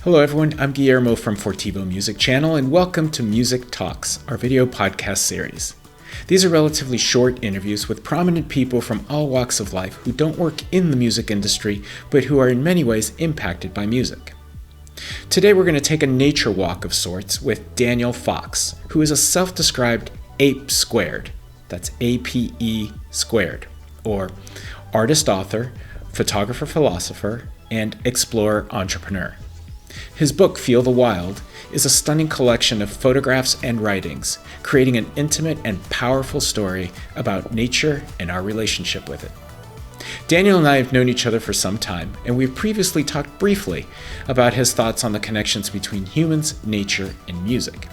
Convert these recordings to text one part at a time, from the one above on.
Hello everyone, I'm Guillermo from Fortivo Music Channel and welcome to Music Talks, our video podcast series. These are relatively short interviews with prominent people from all walks of life who don't work in the music industry, but who are in many ways impacted by music. Today we're going to take a nature walk of sorts with Daniel Fox, who is a self-described ape squared, that's APE squared, or artist-author, photographer-philosopher, and explorer-entrepreneur. His book, Feel the Wild, is a stunning collection of photographs and writings, creating an intimate and powerful story about nature and our relationship with it. Daniel and I have known each other for some time, and we've previously talked briefly about his thoughts on the connections between humans, nature, and music.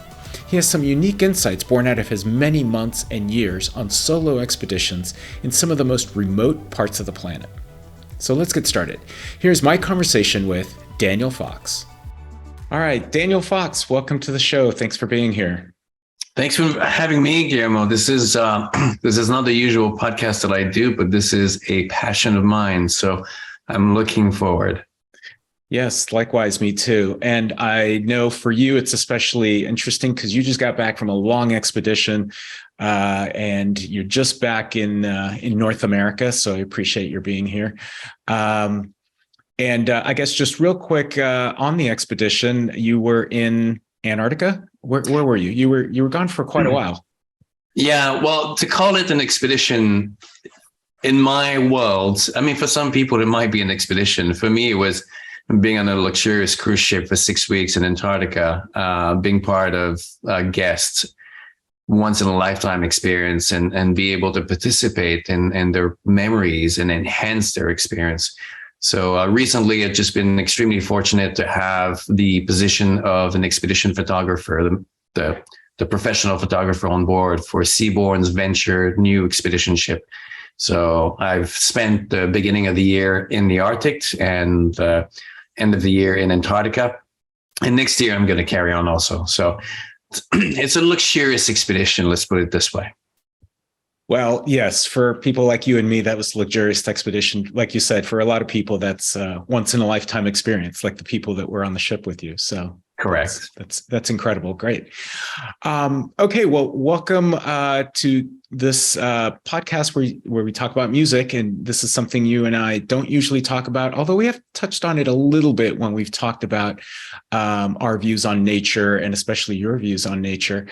He has some unique insights born out of his many months and years on solo expeditions in some of the most remote parts of the planet. So let's get started. Here's my conversation with Daniel Fox. All right, Daniel Fox, welcome to the show. Thanks for being here. Thanks for having me, Guillermo. This is not the usual podcast that I do, but this is a passion of mine. So I'm looking forward. Yes, likewise, me too. And I know for you, it's especially interesting because you just got back from a long expedition and you're just back in North America. So I appreciate your being here. And I guess just real quick on the expedition, you were in Antarctica. Where were you? You were gone for quite a while. Yeah, well, to call it an expedition in my world, I mean, for some people, it might be an expedition. For me, it was being on a luxurious cruise ship for 6 weeks in Antarctica, being part of guests, once in a lifetime experience, and be able to participate in their memories and enhance their experience. So recently, I've just been extremely fortunate to have the position of an expedition photographer, the professional photographer on board for Seabourn's venture new expedition ship. So I've spent the beginning of the year in the Arctic and the end of the year in Antarctica. And next year, I'm going to carry on also. So it's a luxurious expedition, let's put it this way. Well, yes, for people like you and me, that was a luxurious expedition. Like you said, for a lot of people, that's once in a lifetime experience, like the people that were on the ship with you. So correct. That's incredible. Great. Okay, well, welcome to this podcast where we talk about music. And this is something you and I don't usually talk about, although we have touched on it a little bit when we've talked about our views on nature and especially your views on nature.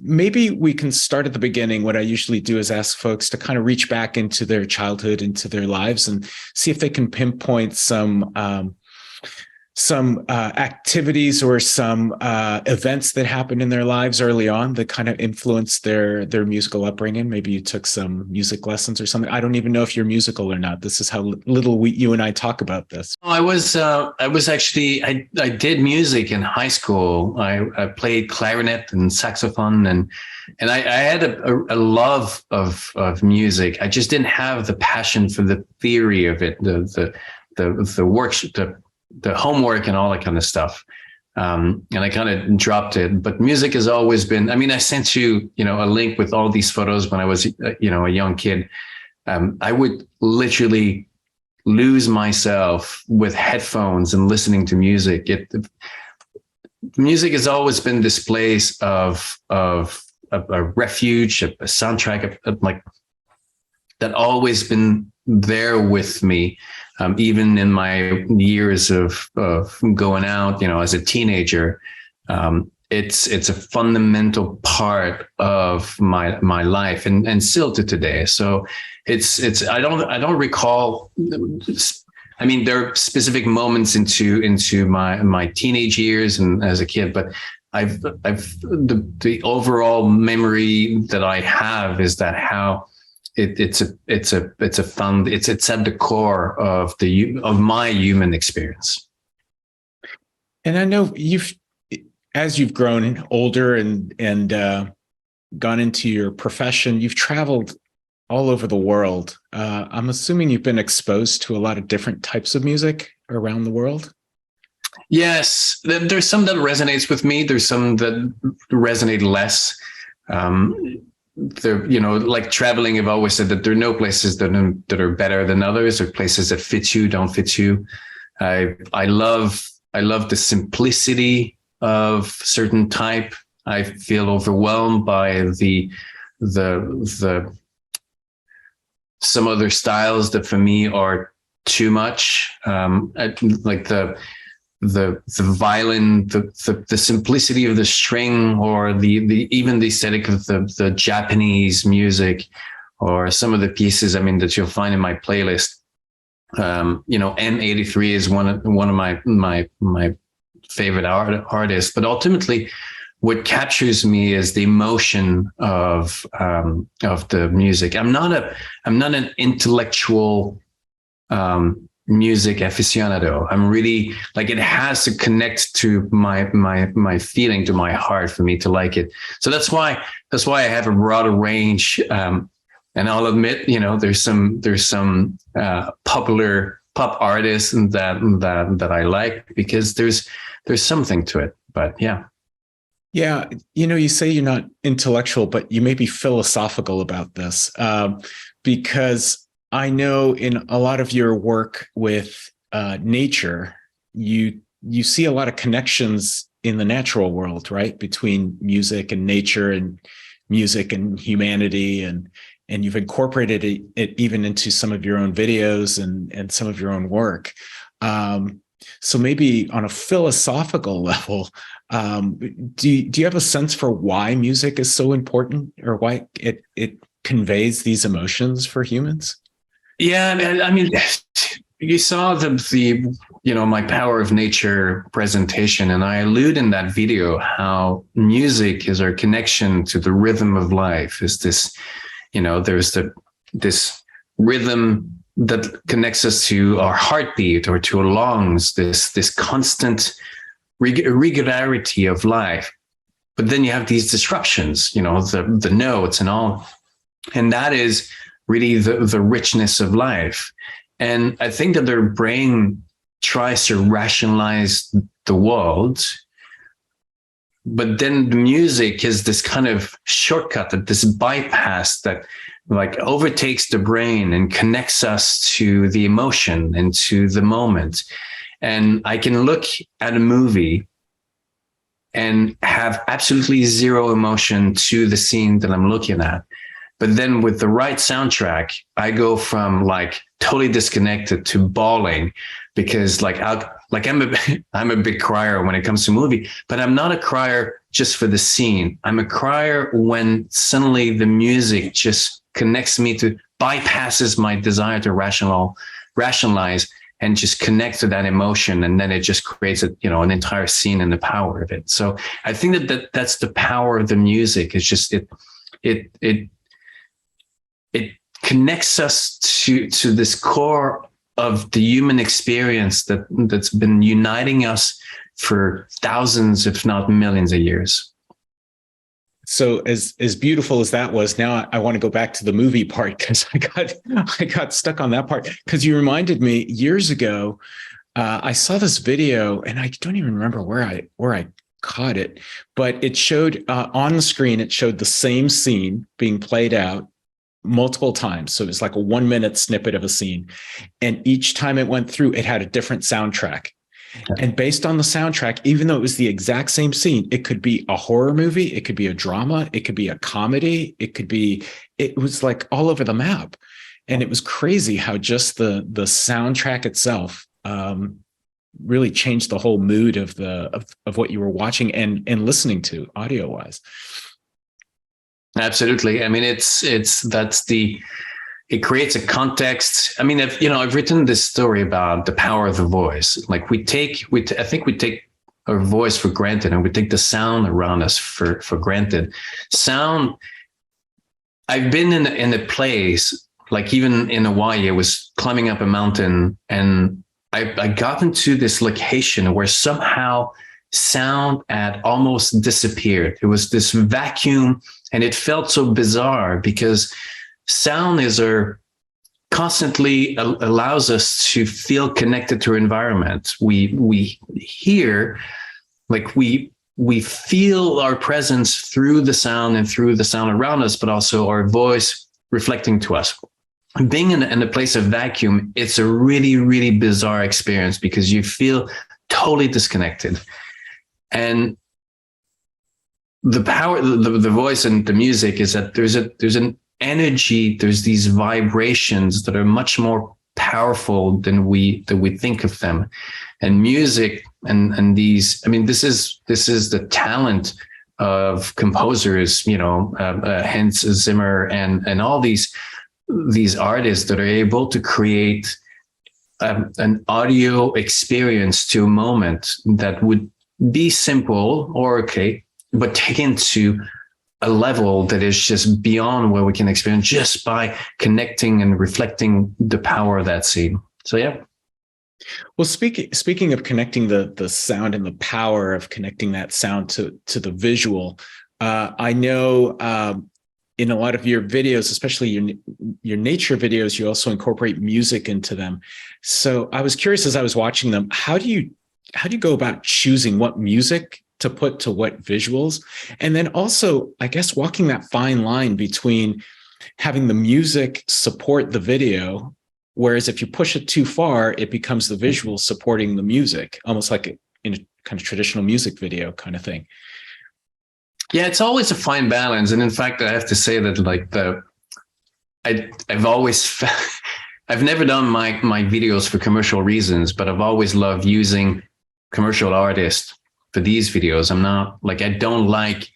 Maybe we can start at the beginning. What I usually do is ask folks to kind of reach back into their childhood, into their lives, and see if they can pinpoint some activities or some events that happened in their lives early on that kind of influenced their musical upbringing. Maybe you took some music lessons or something. I don't even know if you're musical or not. This is how little you and I talk about this. I did music in high school. I played clarinet and saxophone, and I had a love of music. I just didn't have the passion for the theory of it, the workshop, the homework and all that kind of stuff. And I kind of dropped it, but music has always been, I mean, I sent you, a link with all these photos when I was, a young kid. I would literally lose myself with headphones and listening to music. Music has always been this place of a refuge, a soundtrack like that always been there with me. Even in my years of going out, as a teenager, it's a fundamental part of my life and still to today. So I don't recall. I mean, there are specific moments into my teenage years and as a kid, but the overall memory that I have is that how it's at the core of my human experience. And I know as you've grown older and gone into your profession, you've traveled all over the world. I'm assuming you've been exposed to a lot of different types of music around the world. Yes, there's some that resonates with me. There's some that resonate less. Like traveling, I've always said that there are no places that are better than others, or places that fit you, don't fit you. I love I love the simplicity of certain type. I feel overwhelmed by the some other styles that for me are too much. Like the violin, the simplicity of the string, or the even the aesthetic of the Japanese music, or some of the pieces, I mean, that you'll find in my playlist. M83 is one of my favorite artists, but ultimately what captures me is the emotion of the music. I'm not an intellectual music aficionado. I'm really, like, it has to connect to my feeling, to my heart, for me to like it. So that's why I have a broader range. And I'll admit, there's some popular pop artists that I like, because there's something to it. But yeah. Yeah. You say you're not intellectual, but you may be philosophical about this, because I know in a lot of your work with nature, you see a lot of connections in the natural world, right? Between music and nature, and music and humanity, and you've incorporated it even into some of your own videos and some of your own work. So maybe on a philosophical level, do you have a sense for why music is so important, or why it conveys these emotions for humans? Yeah, I mean, you saw the my Power of Nature presentation, and I allude in that video how music is our connection to the rhythm of life. Is this, there's this rhythm that connects us to our heartbeat or to our lungs, this constant regularity of life. But then you have these disruptions, the notes and all, and that is really the richness of life. And I think that their brain tries to rationalize the world, but then the music is this kind of shortcut, that this bypass that like overtakes the brain and connects us to the emotion and to the moment. And I can look at a movie and have absolutely zero emotion to the scene that I'm looking at. But then with the right soundtrack, I go from like totally disconnected to bawling, because I'm a big crier when it comes to movie, but I'm not a crier just for the scene. I'm a crier when suddenly the music just connects me to, bypasses my desire to rationalize and just connect to that emotion. And then it just creates an entire scene and the power of it. So I think that's the power of the music. It's just, it connects us to this core of the human experience that's been uniting us for thousands, if not millions of years. So as beautiful as that was, now I want to go back to the movie part, because I got stuck on that part, because you reminded me years ago, I saw this video, and I don't even remember where I caught it, but it showed on the screen, it showed the same scene being played out multiple times. So it was like a 1 minute snippet of a scene. And each time it went through, it had a different soundtrack. Okay. And based on the soundtrack, even though it was the exact same scene, it could be a horror movie, it could be a drama, it could be a comedy, it was like all over the map. And it was crazy how just the soundtrack itself really changed the whole mood of what you were watching and listening to audio wise. Absolutely. I mean, it creates a context. I mean, I've written this story about the power of the voice. Like I think we take our voice for granted, and we take the sound around us for granted. Sound. I've been in a place, like even in Hawaii, I was climbing up a mountain, and I got into this location where somehow sound had almost disappeared. It was this vacuum, and it felt so bizarre, because sound constantly allows us to feel connected to our environment. We hear, like we feel our presence through the sound and through the sound around us, but also our voice reflecting to us. Being in a place of vacuum, it's a really, really bizarre experience, because you feel totally disconnected. And the power, the voice and the music is that there's an energy, there's these vibrations that are much more powerful than we think of them. And music and these, I mean, this is the talent of composers, hence Zimmer and all these artists that are able to create an audio experience to a moment that would be simple or okay, but taken to a level that is just beyond what we can experience just by connecting and reflecting the power of that scene. So yeah. Well, speaking of connecting the sound and the power of connecting that sound to the visual, I know in a lot of your videos, especially your nature videos, you also incorporate music into them. So I was curious as I was watching them, how do you go about choosing what music to put to what visuals? And then also, I guess, walking that fine line between having the music support the video, whereas if you push it too far, it becomes the visual supporting the music, almost like in a kind of traditional music video kind of thing. Yeah, it's always a fine balance. And in fact, I have to say that I've always, I've never done my videos for commercial reasons, but I've always loved using commercial artists for these videos. I don't like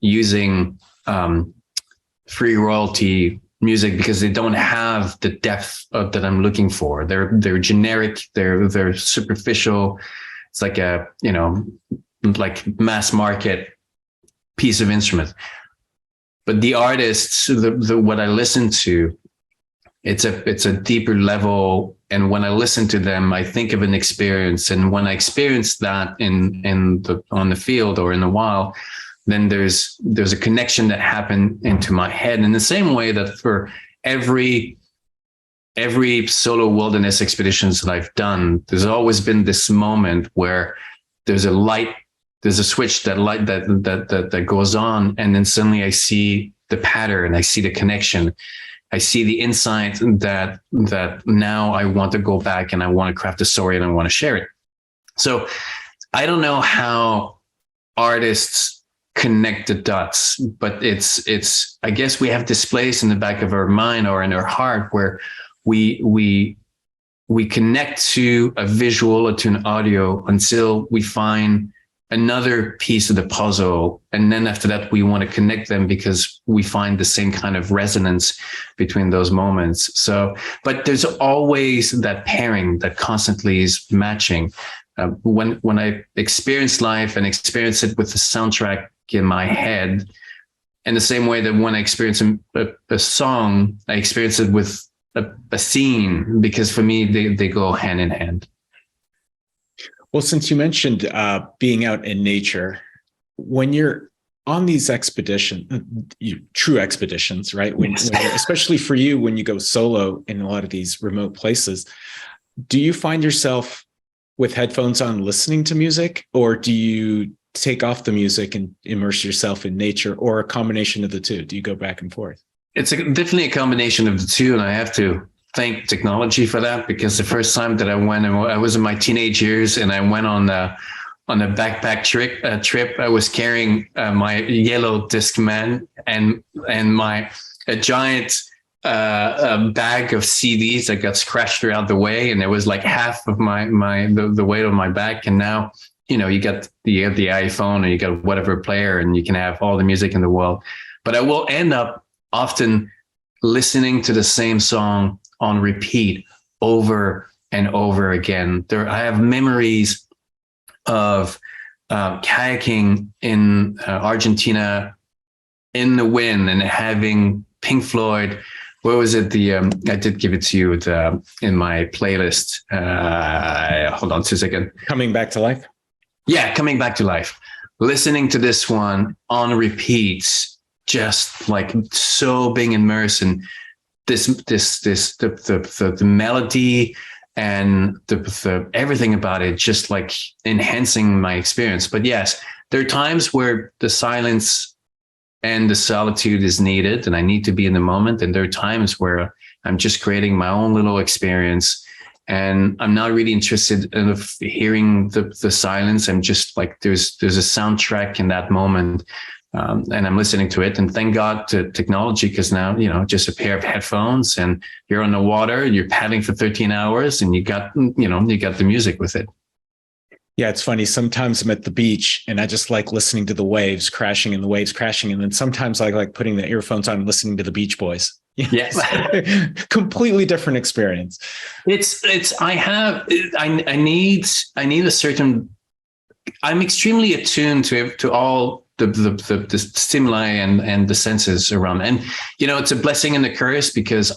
using free royalty music because they don't have the depth that I'm looking for. They're generic, they're superficial. It's like a, like mass market piece of instrument. But the artists, what I listen to, it's a deeper level. And when I listen to them, I think of an experience. And when I experience that on the field or in the wild, then there's a connection that happened into my head. In the same way that for every solo wilderness expeditions that I've done, there's always been this moment where there's a light, there's a switch, that goes on, and then suddenly I see the pattern, I see the connection, I see the insight that now I want to go back and I want to craft a story and I want to share it. So I don't know how artists connect the dots, but it's I guess we have this place in the back of our mind or in our heart where we connect to a visual or to an audio until we find another piece of the puzzle. And then after that, we want to connect them because we find the same kind of resonance between those moments. So, but there's always that pairing that constantly is matching. When I experience life and experience it with the soundtrack in my head, in the same way that when I experience a song, I experience it with a scene, because for me, they go hand in hand. Well, since you mentioned being out in nature, when you're on these expeditions, true expeditions, right? When especially for you, when you go solo in a lot of these remote places, do you find yourself with headphones on listening to music, or do you take off the music and immerse yourself in nature, or a combination of the two? Do you go back and forth? It's definitely a combination of the two, and I have to thank technology for that, because the first time that I went, and I was in my teenage years, and I went on a backpack trip. I was carrying my yellow Discman and a giant bag of CDs that got scratched throughout the way, and it was like half of the weight of my back. And now you got the iPhone, or you got whatever player, and you can have all the music in the world. But I will end up often listening to the same song on repeat over and over again. I have memories of kayaking in Argentina in the wind and having Pink Floyd. What was it? I did give it to you in my playlist. Hold on 2 seconds. Coming Back to Life? Yeah, Coming Back to Life. Listening to this one on repeats, just like so being immersed in the melody and the everything about it, just like enhancing my experience. But yes, there are times where the silence and the solitude is needed, and I need to be in the moment. And there are times where I'm just creating my own little experience, And I'm not really interested in hearing the silence. I'm just like, there's a soundtrack in that moment. And I'm listening to it, and thank God to technology, because now, just a pair of headphones and you're on the water, you're paddling for 13 hours and you got the music with it. Yeah, it's funny. Sometimes I'm at the beach and I just like listening to the waves crashing and the waves crashing. And then sometimes I like putting the earphones on and listening to the Beach Boys. Yes. Completely different experience. I need a certain, I'm extremely attuned to all the stimuli and the senses around. And, it's a blessing and a curse, because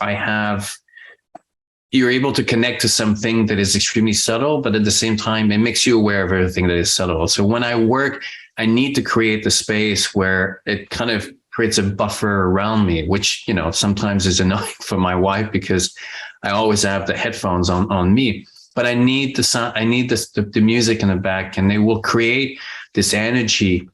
you're able to connect to something that is extremely subtle, but at the same time, it makes you aware of everything that is subtle. So when I work, I need to create the space where it kind of creates a buffer around me, which, sometimes is annoying for my wife, because I always have the headphones on me. But I need the sound, I need the music in the back, and they will create this energy.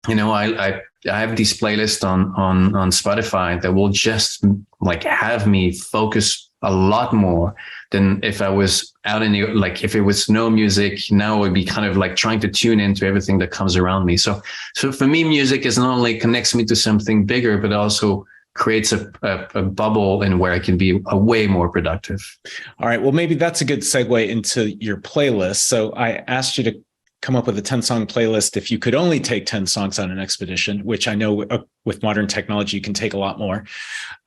I have these playlists on Spotify that will just like have me focus a lot more than if I was out if it was no music. Now it would be kind of like trying to tune into everything that comes around me. So for me, music is not only connects me to something bigger, but also creates a bubble in where I can be way more productive. All right. Well, maybe that's a good segue into your playlist. So I asked you to come up with a 10-song playlist if you could only take 10 songs on an expedition, which I know with modern technology, you can take a lot more.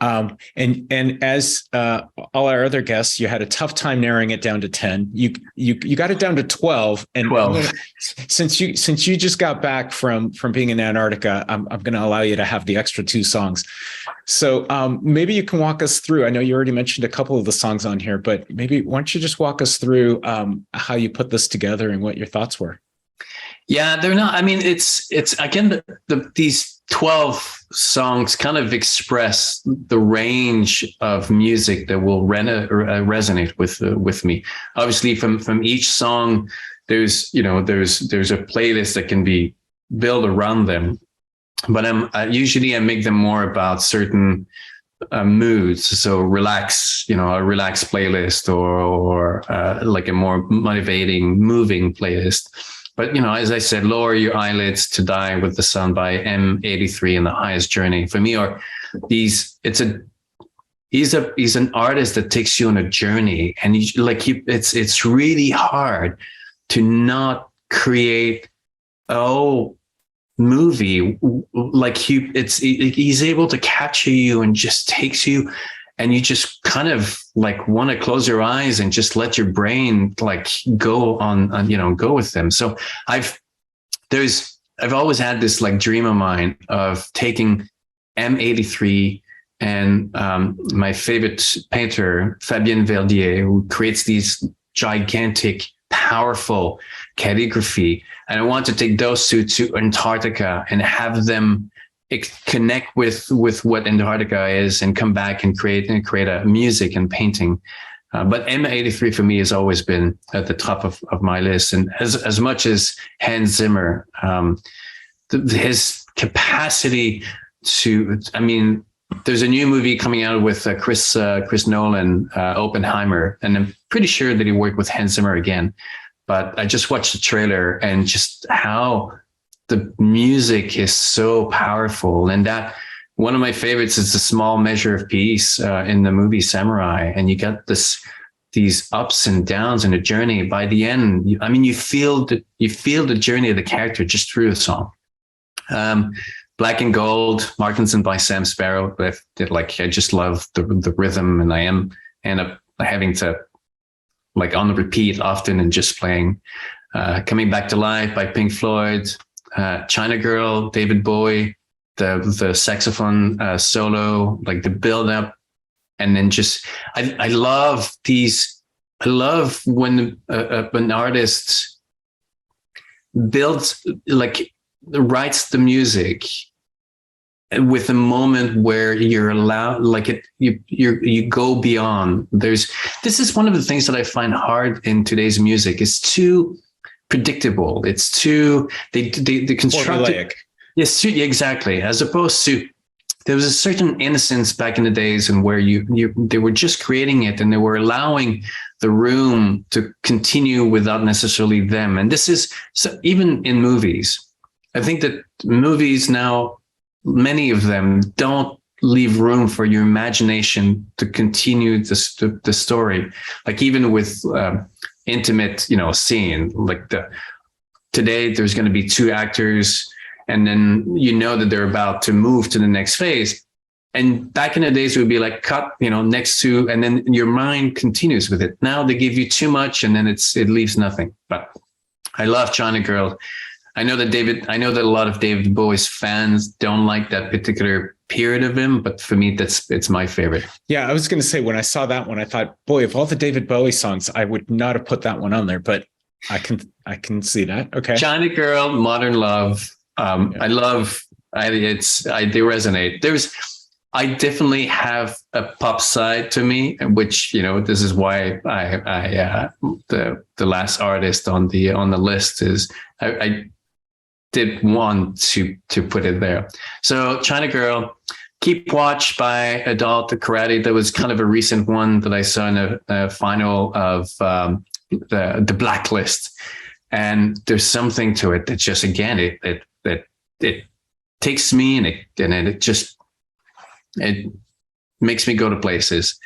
And as all our other guests, you had a tough time narrowing it down to 10. You got it down to 12. And 12. Since you just got back from being in Antarctica, I'm going to allow you to have the extra 2 songs. So maybe you can walk us through. I know you already mentioned a couple of the songs on here, but maybe why don't you just walk us through how you put this together and what your thoughts were? Yeah, they're not. I mean, it's again, these 12 songs kind of express the range of music that will resonate with me. Obviously, from each song, there's a playlist that can be built around them. But I usually make them more about certain moods. So relax, a relaxed playlist, or like a more motivating, moving playlist. But, as I said, Lower Your Eyelids to Die with the Sun by M83 and The Highest Journey for me he's an artist that takes you on a journey, and it's really hard to not create movie he's able to capture you and just takes you, and you just kind of like want to close your eyes and just let your brain like go on go with them. So I've always had this like dream of mine of taking M83 and my favorite painter, Fabien Verdier, who creates these gigantic, powerful calligraphy. And I want to take those two to Antarctica and have them connect with what Antarctica is, and come back and create a music and painting. But M83 for me has always been at the top of my list. And as much as Hans Zimmer, his capacity to, there's a new movie coming out with Chris Nolan, Oppenheimer, and I'm pretty sure that he worked with Hans Zimmer again. But I just watched the trailer, and just how the music is so powerful. And that one of my favorites is The Small Measure of Peace in the movie Samurai. And you got these ups and downs in the journey. By the end, you feel the journey of the character just through the song. Black and Gold, Martinson by Sam Sparrow. I just love the rhythm, and I end up having to like on repeat often and just playing. Coming Back to Life by Pink Floyd. China Girl, David Bowie, the saxophone solo, like the build up, and then just I love these. I love when an artist builds, like writes the music with a moment where you're allowed, like you go beyond. This is one of the things that I find hard in today's music. It's too predictable. It's too they construct it. Yes, exactly. As opposed to there was a certain innocence back in the days, and where they were just creating it, and they were allowing the room to continue without necessarily them. And this is so even in movies. I think that movies now, many of them don't leave room for your imagination to continue the story. Like even with intimate, scene, like today there's going to be two actors, and then that they're about to move to the next phase. And back in the days, it would be like cut, next to, and then your mind continues with it. Now they give you too much, and then it leaves nothing. But I love China Girl. I know that a lot of David Bowie's fans don't like that particular period of him, but for me, it's my favorite. Yeah, I was going to say, when I saw that one, I thought, boy, of all the David Bowie songs, I would not have put that one on there, but I can see that. Okay. China Girl, Modern Love. Yeah. I love. They resonate. I definitely have a pop side to me, which this is why I the last artist on the list is I did want to put it there. So China Girl, Keep Watch by Adult Karate. That was kind of a recent one that I saw in a final of the Blacklist, and there's something to it that just again it takes me and it makes me go to places.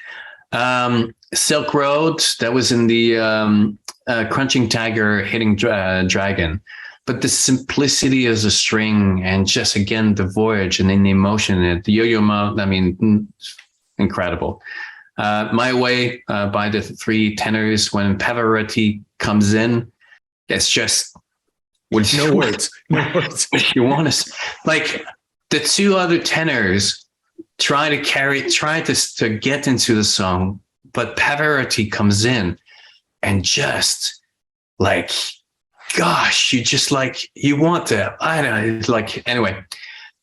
Silk Road, that was in the Crunching Tiger, Hitting Dragon. But the simplicity as a string, and just again the voyage and then the emotion in it. The Yo-Yo Ma, incredible. My Way by the Three Tenors. When Pavarotti comes in, it's just no words. You want to like the two other tenors try to get into the song, but Pavarotti comes in and just like, gosh, you just like, you want to, I don't know, like, anyway.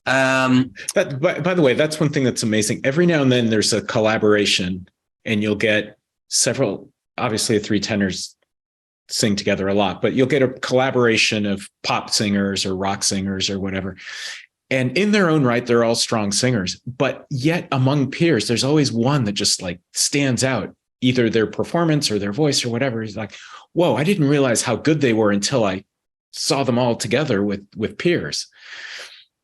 But by the way, that's one thing that's amazing. Every now and then there's a collaboration, and you'll get several, obviously the three tenors sing together a lot, but you'll get a collaboration of pop singers or rock singers or whatever. And in their own right, they're all strong singers, but yet among peers, there's always one that just like stands out, either their performance or their voice or whatever. He's like, whoa, I didn't realize how good they were until I saw them all together with peers.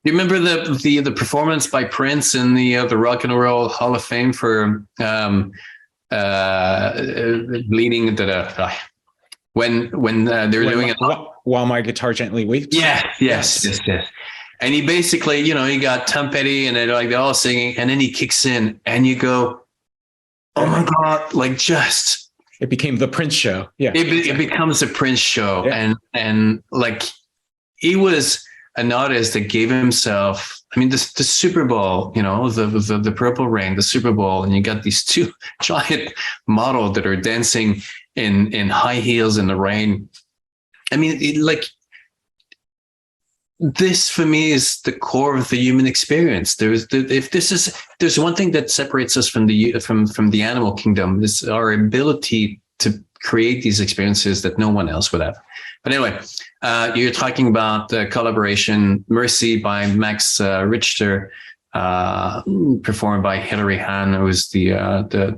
You remember the performance by Prince in the Rock and Roll Hall of Fame for leading the when they're doing it while my guitar gently weeps. Yes. And he basically, he got Tom Petty and they're all singing, and then he kicks in, and you go, oh my God, like just. It became the Prince show. Yeah. It becomes a Prince show. Yeah. And like, he was an artist that gave himself, the Super Bowl, the Purple Rain, the Super Bowl, and you got these two giant models that are dancing in high heels in the rain. This for me is the core of the human experience. There's one thing that separates us from the animal kingdom, is our ability to create these experiences that no one else would have. But anyway, you're talking about collaboration. Mercy by Max Richter, performed by Hilary Hahn, who was the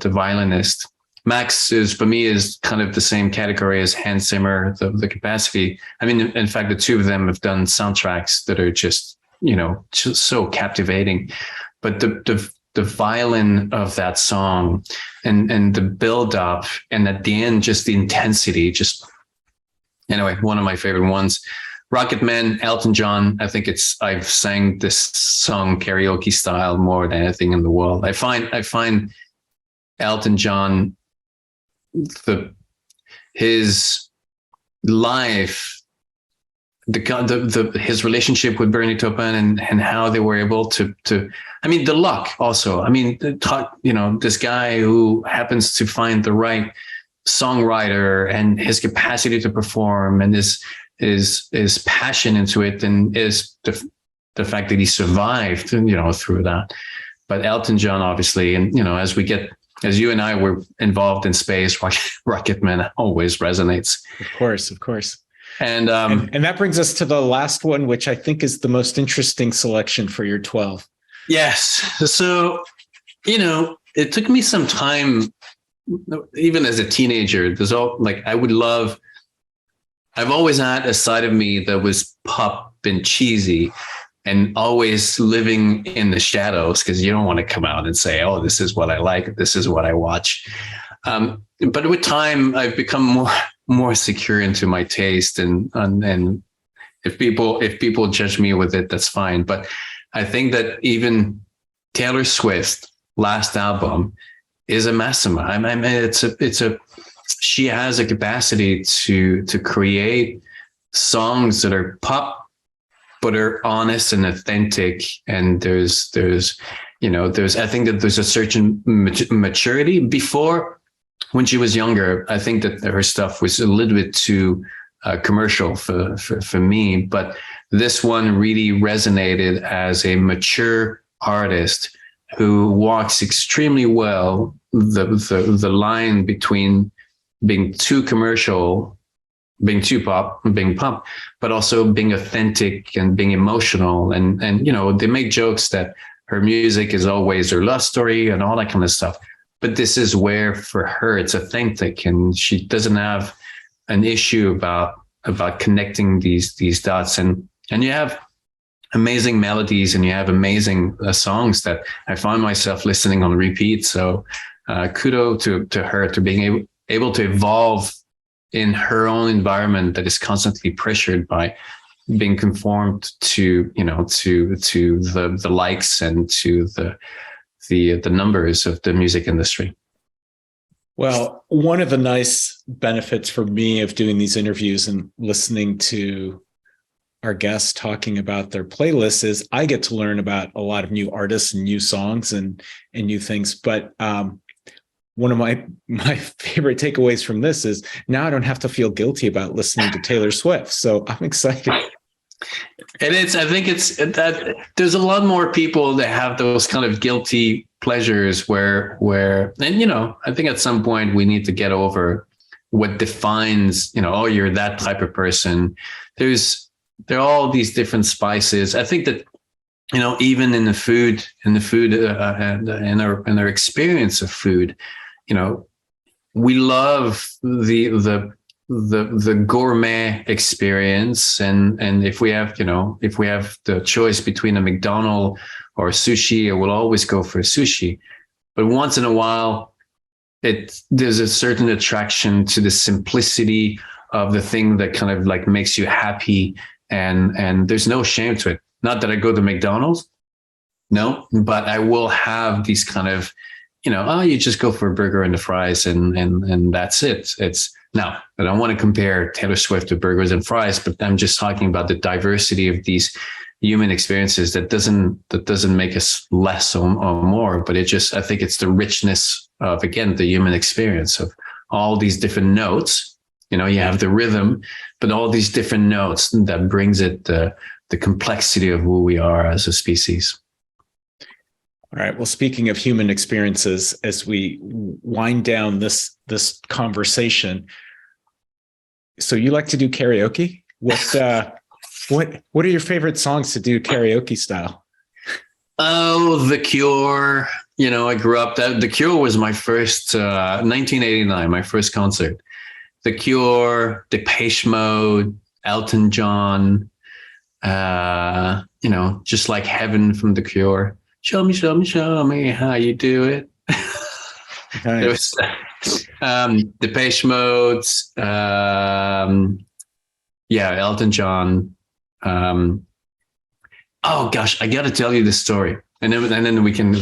violinist. Max is kind of the same category as Hans Zimmer, the capacity. In fact, the two of them have done soundtracks that are just so captivating. But the violin of that song and the build up, and at the end, just the intensity, anyway, one of my favorite ones. Rocket Man, Elton John. I think I've sang this song karaoke style more than anything in the world. I find Elton John, his life, his relationship with Bernie Taupin and how they were able to the luck also. This guy who happens to find the right songwriter, and his capacity to perform, and his passion into it, and is the fact that he survived, through that. But Elton John, obviously, and as you and I were involved in space, Rocket Man always resonates. Of course. And that brings us to the last one, which I think is the most interesting selection for your 12. Yes. So, it took me some time, even as a teenager. There's all like, I've always had a side of me that was pop and cheesy and always living in the shadows because you don't want to come out and say, oh, this is what I like. This is what I watch. But with time, I've become more secure into my taste, and if people judge me with it, that's fine. But I think that even Taylor Swift's last album is a mastermind. I mean, she has a capacity to create songs that are pop, but are honest and authentic. And there's I think that there's a certain maturity. Before, when she was younger, I think that her stuff was a little bit too commercial for me, but this one really resonated as a mature artist who walks extremely well the line between being too commercial, being too pop, being pop, but also being authentic and being emotional. And they make jokes that her music is always her love story and all that kind of stuff. But this is where, for her, it's authentic, and she doesn't have an issue about connecting these dots. And you have amazing melodies, and you have amazing songs that I find myself listening on repeat. So kudos to her, to being able to evolve in her own environment that is constantly pressured by being conformed to the likes and to the numbers of the music industry. Well, one of the nice benefits for me of doing these interviews and listening to our guests talking about their playlists is I get to learn about a lot of new artists and new songs and new things. But one of my favorite takeaways from this is now I don't have to feel guilty about listening to Taylor Swift. So I'm excited. And I think it's that there's a lot more people that have those kind of guilty pleasures where, and I think at some point we need to get over what defines, oh, you're that type of person. There are all these different spices. I think that, even in the food and our experience of food, we love the gourmet experience. And if we have the choice between a McDonald's or sushi, I will always go for sushi. But once in a while, there's a certain attraction to the simplicity of the thing that kind of like makes you happy. And there's no shame to it. Not that I go to McDonald's, no, but I will have these kind of, you just go for a burger and the fries and that's it. Now, I don't want to compare Taylor Swift to burgers and fries, but I'm just talking about the diversity of these human experiences that doesn't make us less or more, but I think it's the richness of, again, the human experience of all these different notes. You have the rhythm, but all these different notes that brings it the complexity of who we are as a species. All right. Well, speaking of human experiences, as we wind down this conversation, so you like to do karaoke? What are your favorite songs to do karaoke style? Oh, The Cure. I grew up. The Cure was my first 1989, my first concert. The Cure, Depeche Mode, Elton John. Just like Heaven from The Cure. Show me how you do it. Nice. It was Depeche Mode, Elton John. Oh gosh, I got to tell you this story, and then we can.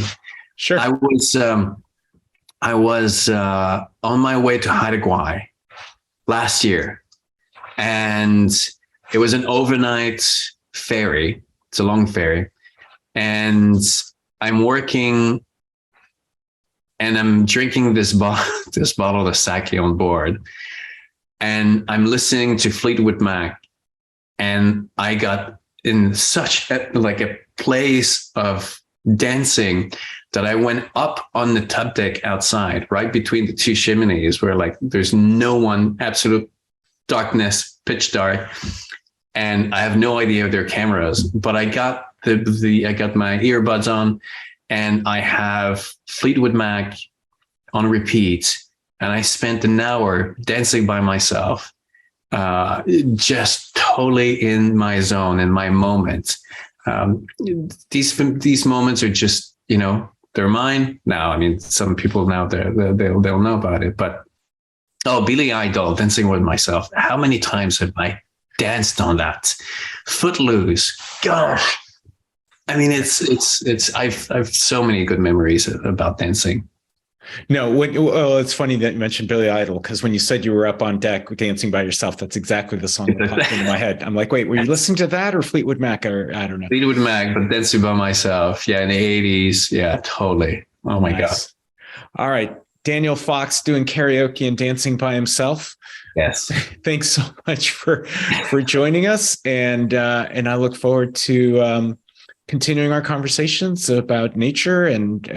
Sure. I was on my way to Hawaii last year, and it was an overnight ferry. It's a long ferry. And I'm working and I'm drinking this bottle of sake on board. And I'm listening to Fleetwood Mac. And I got in such a place of dancing that I went up on the tub deck outside, right between the two chimneys where there's no one, absolute darkness, pitch dark. And I have no idea if there are cameras, but I got I got my earbuds on, and I have Fleetwood Mac on repeat, and I spent an hour dancing by myself, just totally in my zone, in my moment. These moments are just, they're mine now. I mean, some people now they'll know about it, but Billy Idol, Dancing with Myself. How many times have I danced on that? Footloose, gosh. I mean, I've so many good memories about dancing. No, it's funny that you mentioned Billy Idol, because when you said you were up on deck dancing by yourself, that's exactly the song that popped into my head. I'm like, wait, were you listening to that or Fleetwood Mac? Or I don't know. Fleetwood Mac, but Dancing by Myself. Yeah, in the 80s. Yeah, totally. Oh my God. All right. Daniel Fox doing karaoke and dancing by himself. Yes. Thanks so much for joining us. And I look forward to continuing our conversations about nature and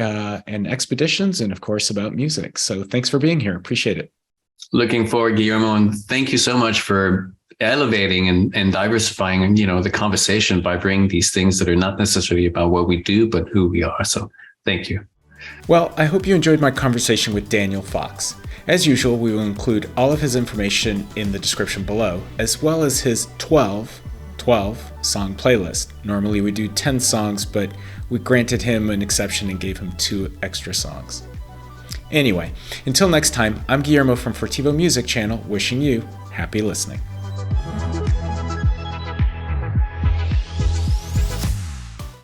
expeditions, and of course about music. So thanks for being here. Appreciate it. Looking forward, Guillermo, and thank you so much for elevating and diversifying, the conversation by bringing these things that are not necessarily about what we do, but who we are. So thank you. Well, I hope you enjoyed my conversation with Daniel Fox. As usual, we will include all of his information in the description below, as well as his 12 song playlist. Normally we do 10 songs, but we granted him an exception and gave him 2 extra songs. Anyway, until next time, I'm Guillermo from Fortivo Music Channel, wishing you happy listening.